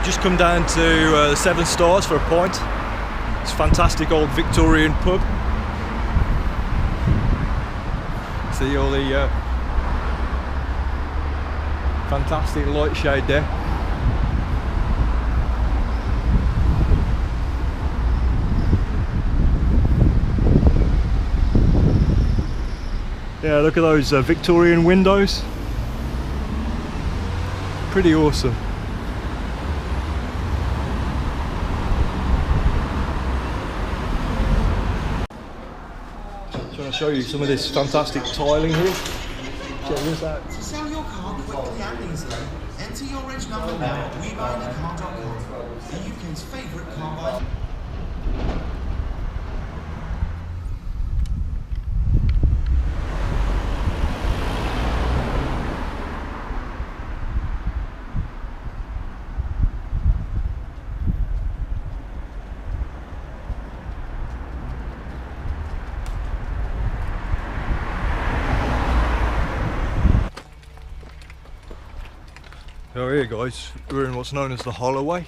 Just come down to the Seven Stars for a pint. It's a fantastic old Victorian pub. See all the fantastic light shade there. Yeah, look at those Victorian windows. Pretty awesome. Trying to show you some of this fantastic tiling here. Check this out. To sell your car quickly and easily, enter your reg number now at WeBuyAnyCar.com, the UK's favourite car buyer. So here guys, we're in what's known as the Holloway.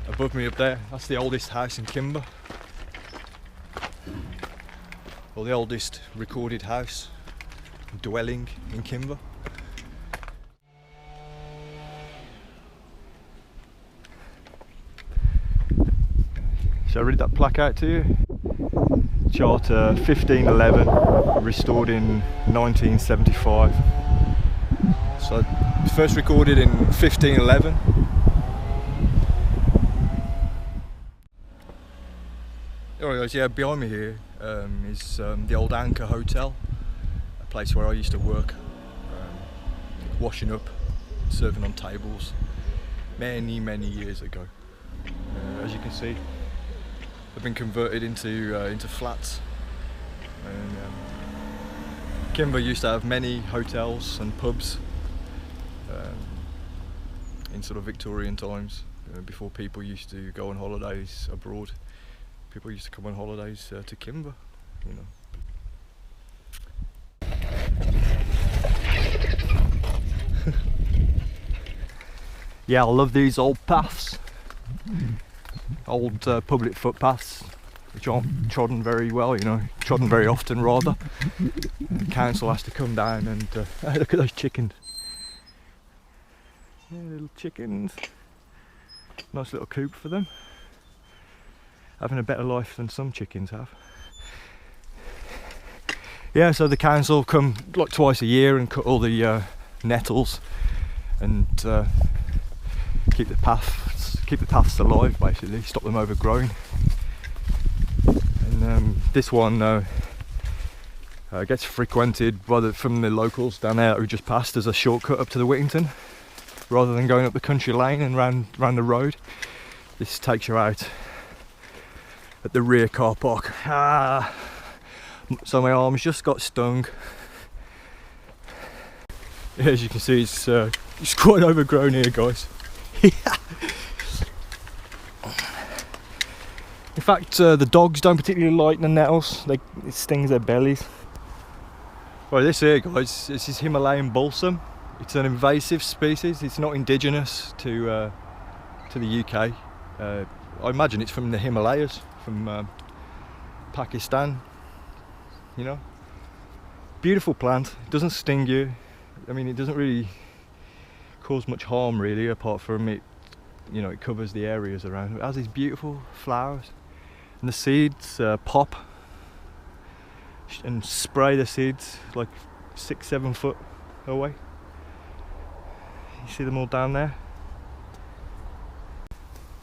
Above me up there, that's the oldest house in Kimber. Or the oldest recorded house, dwelling in Kimber. Shall I read that plaque out to you? Charter 1511, restored in 1975. So first recorded in 1511. Alright guys, yeah, behind me here is the old Anchor Hotel, a place where I used to work, washing up, serving on tables, many years ago. As you can see, they've been converted into flats. And, Kimber used to have many hotels and pubs in sort of Victorian times, before people used to go on holidays abroad. People used to come on holidays to Kimber, you know. Yeah, I love these old paths, old public footpaths, which aren't trodden very well, you know, trodden very often rather. The council has to come down and look at those chickens. Yeah, little chickens. Nice little coop for them. Having a better life than some chickens have. Yeah, so the council come like twice a year and cut all the nettles and keep the paths alive, basically, stop them overgrowing. And this one gets frequented from the locals down there who just passed as a shortcut up to the Whittington. Rather than going up the country lane and round the road, this takes you out at the rear car park. So my arms just got stung. Yeah, as you can see, it's quite overgrown here, guys. In fact, the dogs don't particularly like the nettles. It stings their bellies. Right, this here, guys, this is Himalayan balsam. It's an invasive species. It's not indigenous to the UK. I imagine it's from the Himalayas, from Pakistan. You know, beautiful plant. It doesn't sting you. I mean, it doesn't really cause much harm, really, apart from it. You know, it covers the areas around. It has these beautiful flowers, and the seeds pop and spray the seeds like 6-7 foot away. You see them all down there?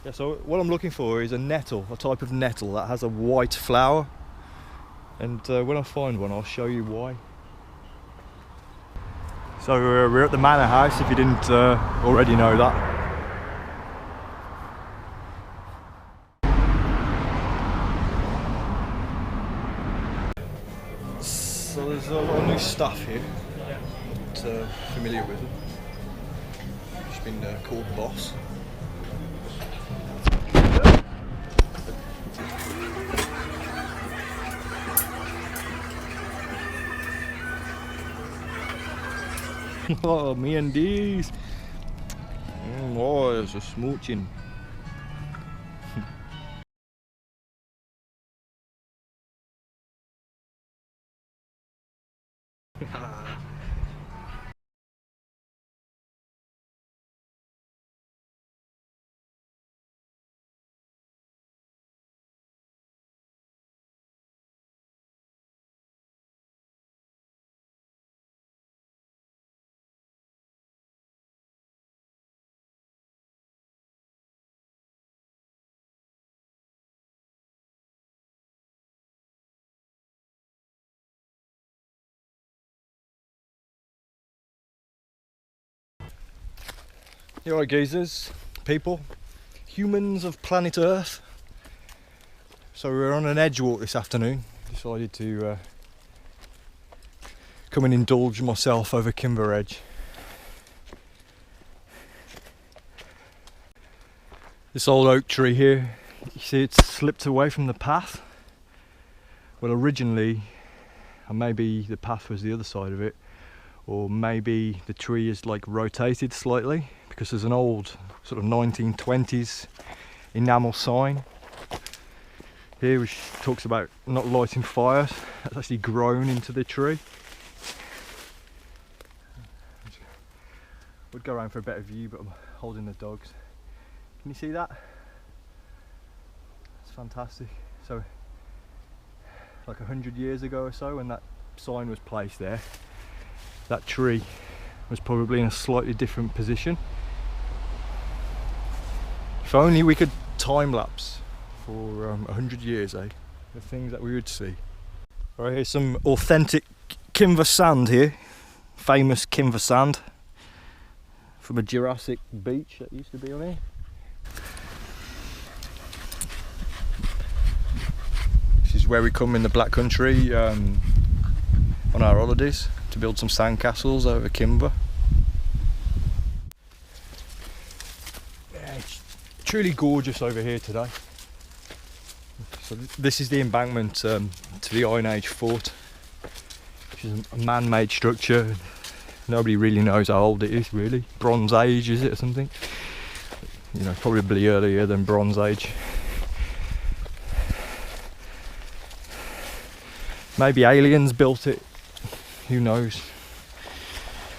Yeah, so what I'm looking for is a nettle, a type of nettle that has a white flower. And when I find one, I'll show you why. So we're at the manor house, if you didn't already know that. So there's a lot of new stuff here. Not familiar with them. Just been called boss. Oh, me and these. Oh, there's a smooching. You alright, geezers, people, humans of planet Earth. So we were on an edge walk this afternoon. Decided to come and indulge myself over Kimber Edge. This old oak tree here, you see it's slipped away from the path. Well, originally, and maybe the path was the other side of it, or maybe the tree is like rotated slightly, because there's an old sort of 1920s enamel sign here which talks about not lighting fires. That's actually grown into the tree. Would go around for a better view, but I'm holding the dogs. Can you see that? It's fantastic. So like 100 years ago or so, when that sign was placed there, that tree was probably in a slightly different position. If only we could time lapse for 100 years, eh? The things that we would see. Alright, here's some authentic Kinver sand here. Famous Kinver sand from a Jurassic beach that used to be on here. This is where we come in the Black Country on our holidays to build some sandcastles over Kimber. Truly gorgeous over here today. So this is the embankment to the Iron Age fort, which is a man-made structure. Nobody really knows how old it is, really. Bronze Age, is it, or something? You know, probably earlier than Bronze Age. Maybe aliens built it, who knows?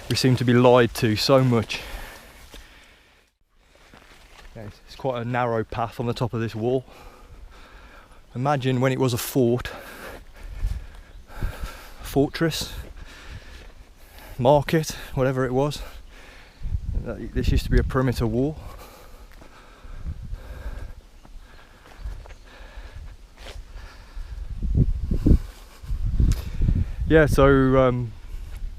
We seem to be lied to so much. Yeah, it's quite a narrow path on the top of this wall. Imagine when it was a fortress, market, whatever it was. This used to be a perimeter wall. Yeah, so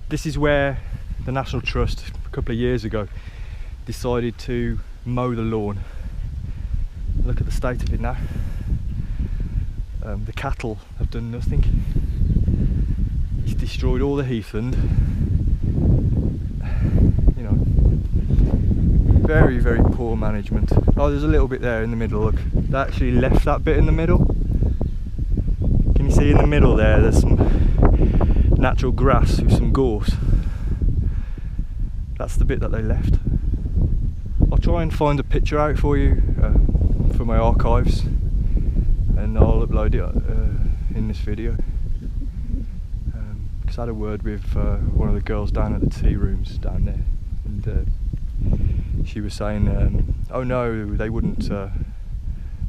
this is where the National Trust a couple of years ago decided to mow the lawn. Look at the state of it now. The cattle have done nothing. It's destroyed all the heathland. You know, very, very poor management. Oh, there's a little bit there in the middle, look. They actually left that bit in the middle. Can you see in the middle there, there's some natural grass with some gorse. That's the bit that they left. I'll try and find a picture out for you for my archives, and I'll upload it in this video. Because I had a word with one of the girls down at the tea rooms down there, and she was saying, oh no, they wouldn't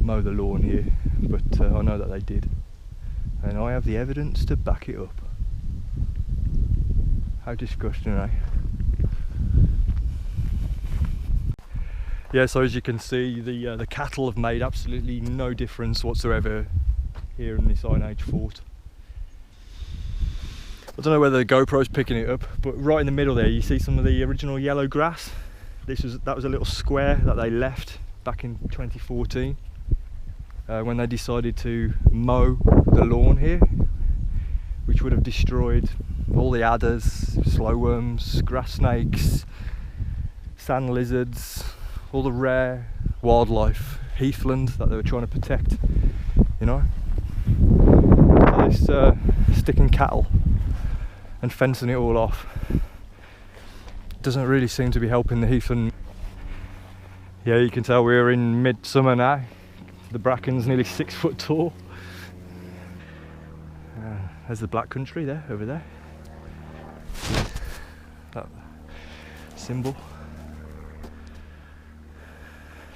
mow the lawn here, but I know that they did, and I have the evidence to back it up. How disgusting, eh? Yeah, so as you can see, the cattle have made absolutely no difference whatsoever here in this Iron Age fort. I don't know whether the GoPro's picking it up, but right in the middle there you see some of the original yellow grass. That was a little square that they left back in 2014 when they decided to mow the lawn here, which would have destroyed all the adders, slow worms, grass snakes, sand lizards, all the rare wildlife, heathland that they were trying to protect, you know. So this sticking cattle and fencing it all off doesn't really seem to be helping the heathland. Yeah, you can tell we're in midsummer now. The bracken's nearly 6 foot tall. There's the black country there, over there. That symbol.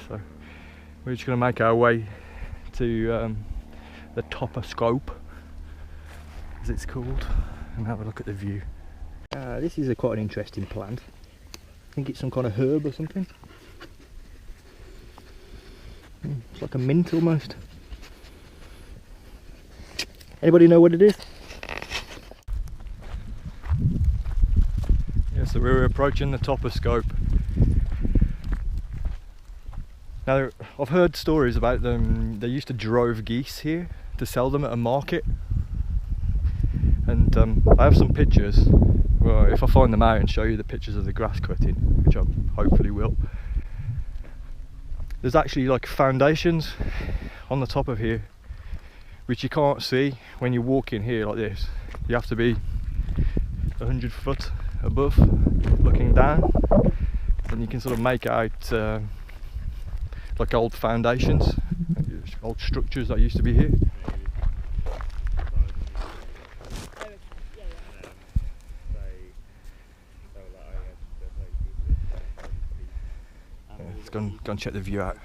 So we're just going to make our way to the topper scope, as it's called, and have a look at the view. This is quite an interesting plant. I think it's some kind of herb or something. It's like a mint almost. Anybody know what it is? Yeah, so we're approaching the topper scope. Now, I've heard stories about them. They used to drove geese here to sell them at a market. And I have some pictures. Well, if I find them out and show you the pictures of the grass cutting, which I hopefully will. There's actually like foundations on the top of here, which you can't see when you walk in here like this. You have to be 100 foot above, looking down, and you can sort of make out like old foundations, old structures that used to be here. Let's go and check the view out.